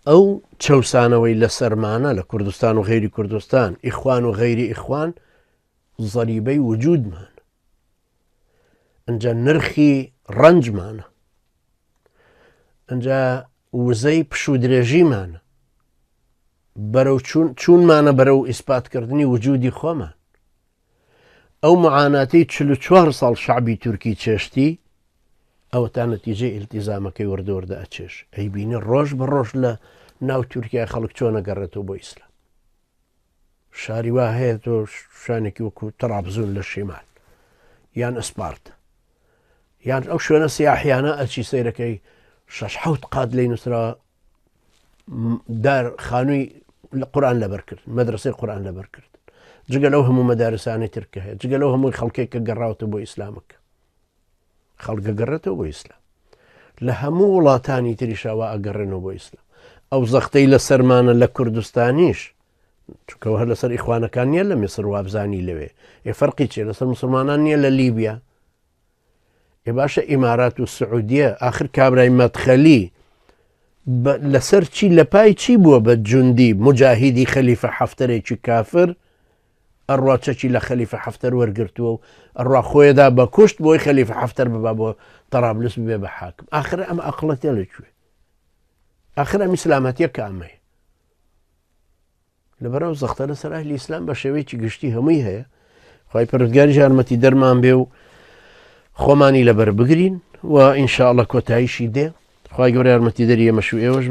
ئەو چەوسانەوەی لە سەرمانە لە کوردستان و غێری کوردستان ئیخوان و غێری ئیخوان زەریبەی وجودمان ئەنجا نرخی ڕەنجمانە ئەنجا وزەی پشو درێژیمانە بەرەو چوونمانە بەرەو ئیسپاتکردنی وجودی خۆمان ئەو معاناتەی 44 ساڵ شعبی تورکی چێشتی ئەوە تا نەتیجەی ئیلتیزامەکەی وەردەوەردە ئەچێش ئەی بینی ڕۆژ بە ڕۆژ لە ناو تورکیا خەڵک چۆنە گەڕێتەوە بۆ ئیسلام شاری وا هەیە تۆ شوێنێکی وەکو تەڕابزون لە شیمال یان ئەسپارتە یان ئەو شوێنە سیاحیانە ئەچی سەیرەکەی 6-7 قات لێی نووسراوە دار خانووی قورآن لەبەر کرد مەدرسەی قورآن لەبەر کرد جگە لەو هەموو مەدارسانەی ترکە هەیە جگە لەو هەمووی خەڵکێک کە گەڕاوەتە بۆ ئیسلامەکە خەڵکە گەڕێتەوە بۆ ئیسلام لە هەموو وڵاتانی تریشاوە ئەگەڕێنەوە بۆ ئیسلام ئەو زەختەی لە سەرمانە لە کوردستانیش چونکەوە هەر لەسەر ئیخوانەکان نییە لە میسر وابزانی لەوێ فەرقی چێ لەسەر مسلمانان نییە لە لیبیا باشە ئیمارات و سعودیە آخر کابرای مەدخەلی لەسەر چی لە پای چی بووە بە جوندی مجاهیدی خەلیفە حەفتەرێکی کافر ئەڕوا چەکی لە خەلیفە حەفتەر وەرگرتووە و ئەڕوا خۆیدا بە کوشت بۆی خەلیفە حەفتەر ببا بۆ تەڕابلس ببێ بە حاکم ئاخر ئەمە ئەقڵەتێ لەکوێ ئاخر ئەم ئیسلامەتیە کامەیە لەبەرەو زەختە لەسەر ئەهلی ئیسلام بە شێوەیەکی گشتی هەمووی هەیە خوای پەروەردگاریش یارمەتی دەرمان بێ و خۆمانی لەبەر بگرین و ئینشاءڵڵە کۆتاییشی دێ خوای گەورە یارمەتی دەری ئێمەش و ئێوەش